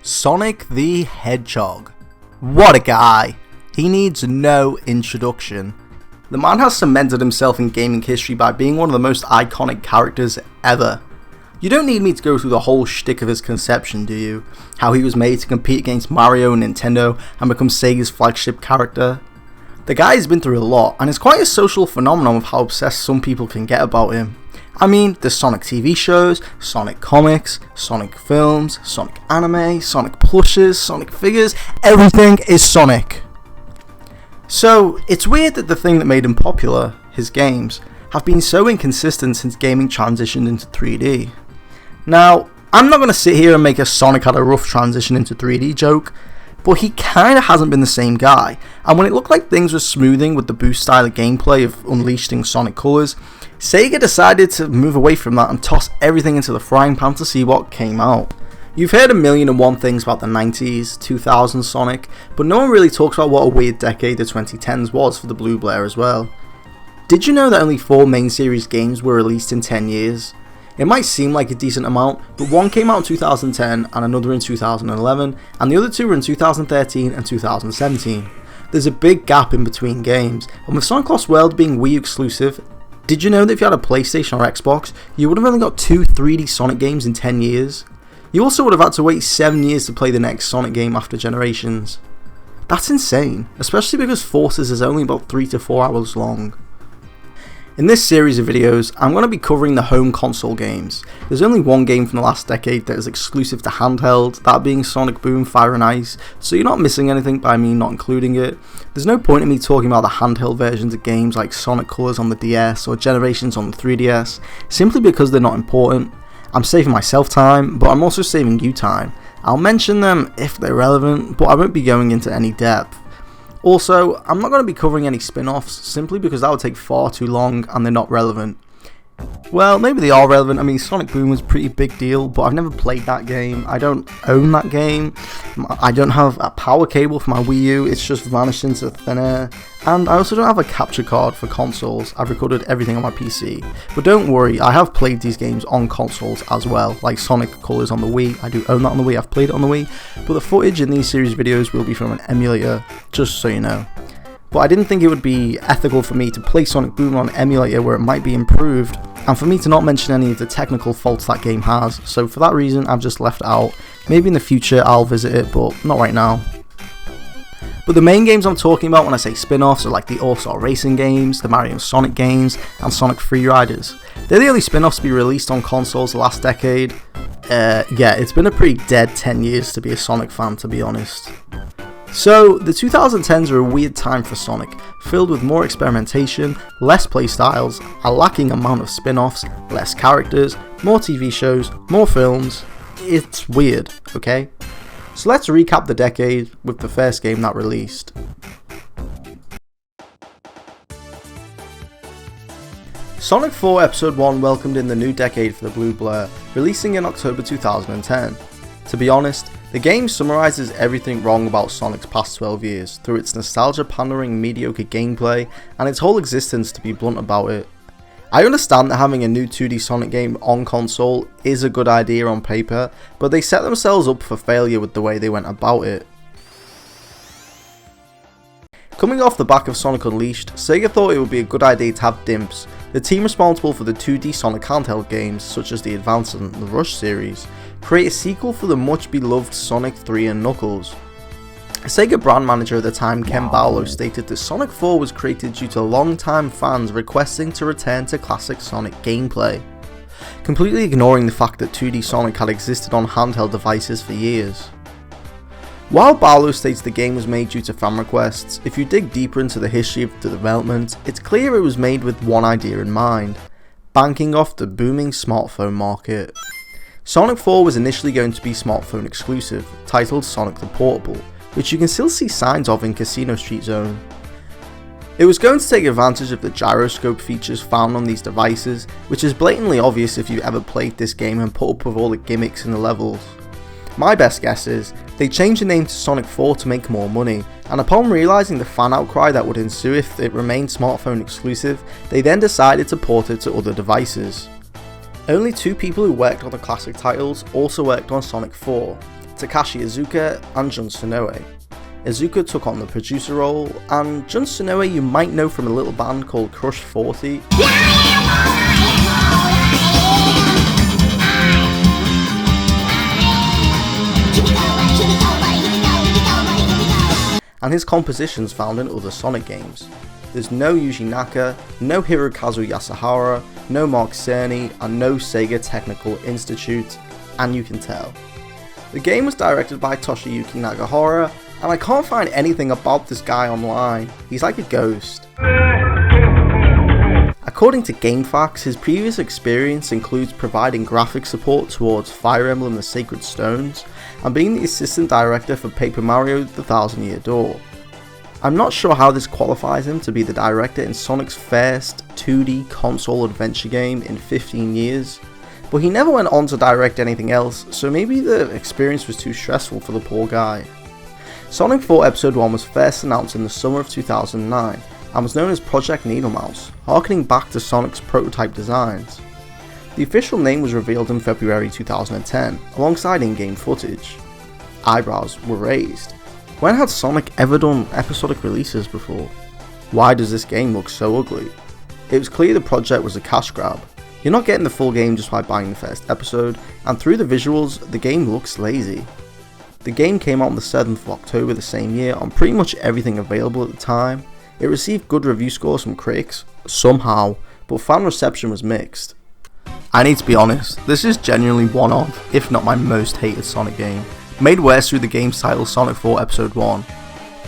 Sonic the Hedgehog. What a guy! He needs no introduction. The man has cemented himself in gaming history by being one of the most iconic characters ever. You don't need me to go through the whole shtick of his conception, do you? How he was made to compete against Mario and Nintendo and become Sega's flagship character? The guy has been through a lot, and it's quite a social phenomenon of how obsessed some people can get about him. I mean, there's Sonic TV shows, Sonic comics, Sonic films, Sonic anime, Sonic plushes, Sonic figures, everything is Sonic. So, it's weird that the thing that made him popular, his games, have been so inconsistent since gaming transitioned into 3D. Now, I'm not going to sit here and make a Sonic had a rough transition into 3D joke, but he kinda hasn't been the same guy, and when it looked like things were smoothing with the boost style of gameplay of unleashing Sonic colours, Sega decided to move away from that and toss everything into the frying pan to see what came out. You've heard a million and one things about the 90s, 2000s Sonic, but no one really talks about what a weird decade the 2010s was for the Blue Blur as well. Did you know that only 4 main series games were released in 10 years? It might seem like a decent amount, but one came out in 2010 and another in 2011, and the other two were in 2013 and 2017. There's a big gap in between games, and with Sonic Lost World being Wii exclusive, did you know that if you had a PlayStation or Xbox, you would have only got 2 3D Sonic games in 10 years? You also would have had to wait 7 years to play the next Sonic game after Generations. That's insane, especially because Forces is only about 3 to 4 hours long. In this series of videos, I'm going to be covering the home console games. There's only one game from the last decade that is exclusive to handheld, that being Sonic Boom Fire and Ice, so you're not missing anything by me not including it. There's no point in me talking about the handheld versions of games like Sonic Colors on the DS or Generations on the 3DS, simply because they're not important. I'm saving myself time, but I'm also saving you time. I'll mention them if they're relevant, but I won't be going into any depth. Also, I'm not going to be covering any spin-offs, simply because that would take far too long and they're not relevant. Well, maybe they are relevant. I mean, Sonic Boom was a pretty big deal, but I've never played that game. I don't own that game. I don't have a power cable for my Wii U. It's just vanished into thin air. And I also don't have a capture card for consoles. I've recorded everything on my PC. But don't worry, I have played these games on consoles as well, like Sonic Colors on the Wii. I do own that on the Wii. I've played it on the Wii. But the footage in these series videos will be from an emulator, just so you know. But I didn't think it would be ethical for me to play Sonic Boom on an emulator where it might be improved, and for me to not mention any of the technical faults that game has, so for that reason I've just left it out. Maybe in the future I'll visit it, but not right now. But the main games I'm talking about when I say spin-offs are like the All-Star Racing games, the Mario and Sonic games, and Sonic Free Riders. They're the only spin-offs to be released on consoles the last decade. Yeah, it's been a pretty dead 10 years to be a Sonic fan, to be honest. So, the 2010s are a weird time for Sonic, filled with more experimentation, less playstyles, a lacking amount of spin-offs, less characters, more TV shows, more films. It's weird, okay? So let's recap the decade with the first game that released. Sonic 4 Episode 1 welcomed in the new decade for the Blue Blur, releasing in October 2010. To be honest, the game summarises everything wrong about Sonic's past 12 years through its nostalgia-pandering mediocre gameplay and its whole existence, to be blunt about it. I understand that having a new 2D Sonic game on console is a good idea on paper, but they set themselves up for failure with the way they went about it. Coming off the back of Sonic Unleashed, Sega thought it would be a good idea to have Dimps, the team responsible for the 2D Sonic handheld games such as the Advance and the Rush series, create a sequel for the much beloved Sonic 3 and Knuckles. Sega brand manager at the time, Ken Barlow, stated that Sonic 4 was created due to long-time fans requesting to return to classic Sonic gameplay, completely ignoring the fact that 2D Sonic had existed on handheld devices for years. While Barlow states the game was made due to fan requests, if you dig deeper into the history of the development, it's clear it was made with one idea in mind: banking off the booming smartphone market. Sonic 4 was initially going to be smartphone exclusive, titled Sonic the Portable, which you can still see signs of in Casino Street Zone. It was going to take advantage of the gyroscope features found on these devices, which is blatantly obvious if you've ever played this game and put up with all the gimmicks in the levels. My best guess is, they changed the name to Sonic 4 to make more money, and upon realising the fan outcry that would ensue if it remained smartphone exclusive, they then decided to port it to other devices. Only 2 people who worked on the classic titles also worked on Sonic 4. Takashi Iizuka and Jun Sonoe. Iizuka took on the producer role, and Jun Sonoe you might know from a little band called Crush 40. And his compositions found in other Sonic games. There's no Yuji Naka, no Hirokazu Yasuhara, no Mark Cerny, and no Sega Technical Institute, and you can tell. The game was directed by Toshiyuki Nagahara, and I can't find anything about this guy online. He's like a ghost. According to GameFAQs, his previous experience includes providing graphic support towards Fire Emblem The Sacred Stones, and being the assistant director for Paper Mario The Thousand Year Door. I'm not sure how this qualifies him to be the director in Sonic's first 2D console adventure game in 15 years, but he never went on to direct anything else, so maybe the experience was too stressful for the poor guy. Sonic 4 Episode 1 was first announced in the summer of 2009 and was known as Project Needlemouse, harkening back to Sonic's prototype designs. The official name was revealed in February 2010 alongside in-game footage. Eyebrows were raised. When had Sonic ever done episodic releases before? Why does this game look so ugly? It was clear the project was a cash grab. You're not getting the full game just by buying the first episode, and through the visuals, the game looks lazy. The game came out on the 7th of October the same year on pretty much everything available at the time. It received good review scores from critics, somehow, but fan reception was mixed. I need to be honest, this is genuinely one of, if not my most hated Sonic game, made worse through the game's title Sonic 4 Episode 1.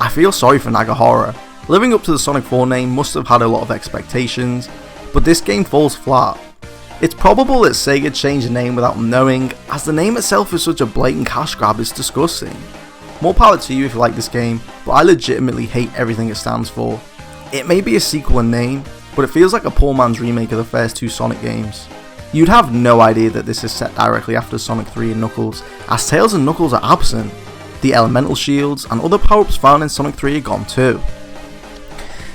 I feel sorry for Nagahara. Living up to the Sonic 4 name must have had a lot of expectations, but this game falls flat. It's probable that Sega changed the name without knowing, as the name itself is such a blatant cash grab it's disgusting. More power to you if you like this game, but I legitimately hate everything it stands for. It may be a sequel in name, but it feels like a poor man's remake of the first two Sonic games. You'd have no idea that this is set directly after Sonic 3 and Knuckles, as Tails and Knuckles are absent. The elemental shields and other power-ups found in Sonic 3 are gone too.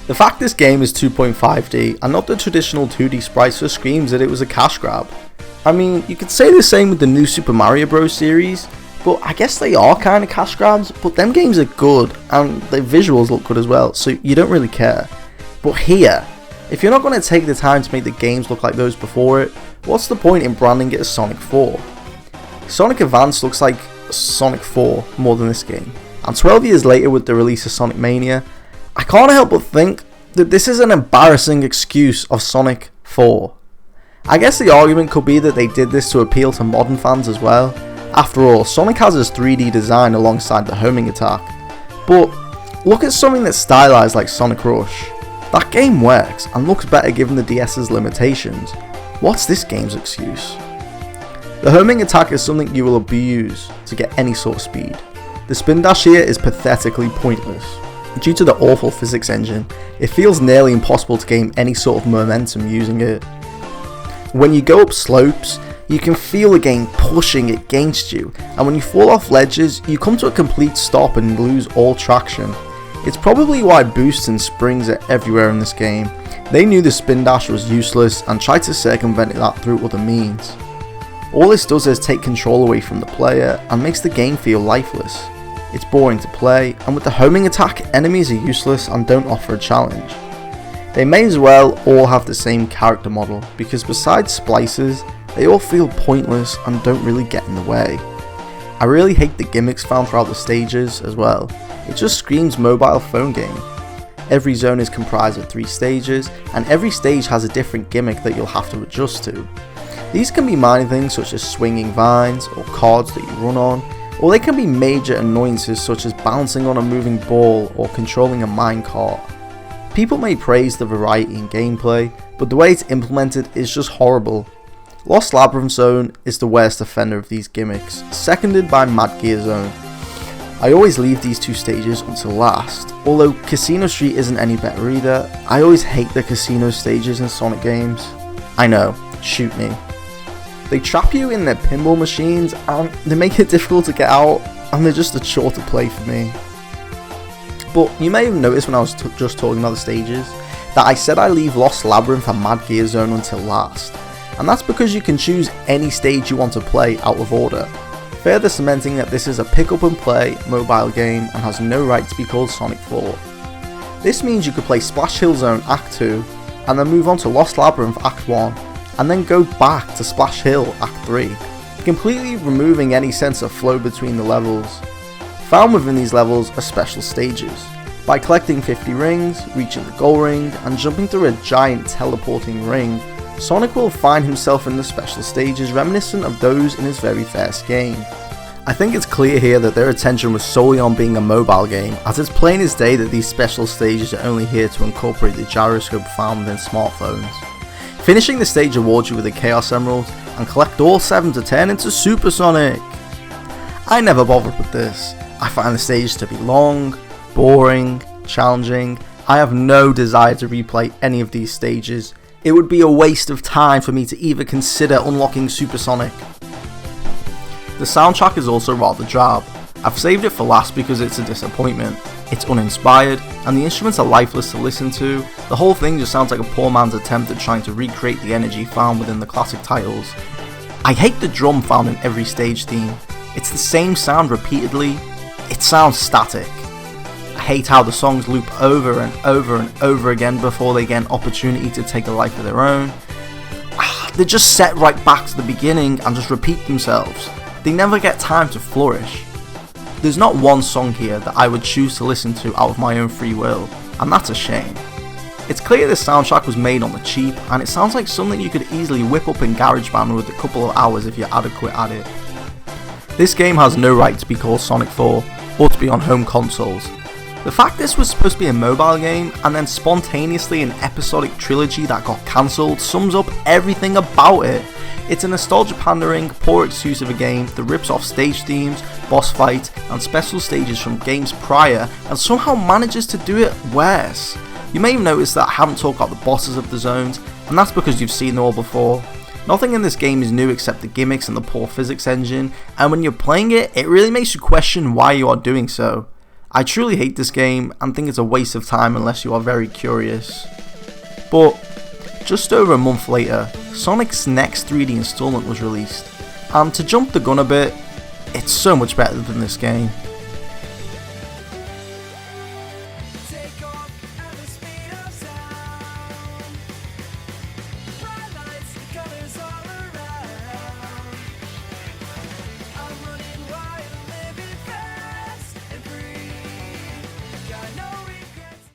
The fact this game is 2.5D and not the traditional 2D sprites just screams that it was a cash grab. I mean, you could say the same with the new Super Mario Bros. Series, but I guess they are kind of cash grabs, but them games are good and the visuals look good as well, so you don't really care. But here, if you're not going to take the time to make the games look like those before it, what's the point in branding it as Sonic 4? Sonic Advance looks like Sonic 4 more than this game, and 12 years later with the release of Sonic Mania, I can't help but think that this is an embarrassing excuse of Sonic 4. I guess the argument could be that they did this to appeal to modern fans as well. After all, Sonic has his 3D design alongside the homing attack. But look at something that's stylized like Sonic Rush. That game works and looks better given the DS's limitations. What's this game's excuse? The homing attack is something you will abuse to get any sort of speed. The spin dash here is pathetically pointless. Due to the awful physics engine, it feels nearly impossible to gain any sort of momentum using it. When you go up slopes, you can feel the game pushing against you, and when you fall off ledges, you come to a complete stop and lose all traction. It's probably why boosts and springs are everywhere in this game. They knew the spin dash was useless and tried to circumvent that through other means. All this does is take control away from the player and makes the game feel lifeless. It's boring to play, and with the homing attack, enemies are useless and don't offer a challenge. They may as well all have the same character model, because besides splices, they all feel pointless and don't really get in the way. I really hate the gimmicks found throughout the stages as well. It just screams mobile phone game. Every zone is comprised of 3 stages, and every stage has a different gimmick that you'll have to adjust to. These can be minor things such as swinging vines or cards that you run on, or they can be major annoyances such as bouncing on a moving ball or controlling a minecart. People may praise the variety in gameplay, but the way it's implemented is just horrible. Lost Labyrinth Zone is the worst offender of these gimmicks, seconded by Mad Gear Zone. I always leave these 2 stages until last, although Casino Street isn't any better either. I always hate the casino stages in Sonic games. I know, shoot me. They trap you in their pinball machines and they make it difficult to get out, and they're just a chore to play for me. But you may have noticed when I was just talking about the stages that I said I leave Lost Labyrinth and Mad Gear Zone until last, and that's because you can choose any stage you want to play out of order. further cementing that this is a pick up and play mobile game and has no right to be called Sonic 4. This means you could play Splash Hill Zone Act 2 and then move on to Lost Labyrinth Act 1 and then go back to Splash Hill Act 3, completely removing any sense of flow between the levels. Found within these levels are special stages. By collecting 50 rings, reaching the goal ring, and jumping through a giant teleporting ring, Sonic will find himself in the special stages reminiscent of those in his very first game. I think it's clear here that their attention was solely on being a mobile game, as it's plain as day that these special stages are only here to incorporate the gyroscope found within smartphones. Finishing the stage awards you with a Chaos Emerald, and collect all 7 to turn into Super Sonic! I never bothered with this. I find the stages to be long, boring, challenging. I have no desire to replay any of these stages. It would be a waste of time for me to even consider unlocking Super Sonic. The soundtrack is also rather drab. I've saved it for last because it's a disappointment. It's uninspired, and the instruments are lifeless to listen to. The whole thing just sounds like a poor man's attempt at trying to recreate the energy found within the classic titles. I hate the drum found in every stage theme. It's the same sound repeatedly. It sounds static. I hate how the songs loop over and over and over again before they get an opportunity to take a life of their own. They're just set right back to the beginning and just repeat themselves. They never get time to flourish. There's not one song here that I would choose to listen to out of my own free will, and that's a shame. It's clear this soundtrack was made on the cheap, and it sounds like something you could easily whip up in GarageBand with a couple of hours if you're adequate at it. This game has no right to be called Sonic 4, or to be on home consoles. The fact this was supposed to be a mobile game, and then spontaneously an episodic trilogy that got cancelled, sums up everything about it. It's a nostalgia pandering, poor excuse of a game that rips off stage themes, boss fights, and special stages from games prior, and somehow manages to do it worse. You may have noticed that I haven't talked about the bosses of the zones, and that's because you've seen them all before. Nothing in this game is new except the gimmicks and the poor physics engine, and when you're playing it, it really makes you question why you are doing so. I truly hate this game and think it's a waste of time unless you are very curious. But just over a month later, Sonic's next 3D installment was released, and to jump the gun a bit, it's so much better than this game.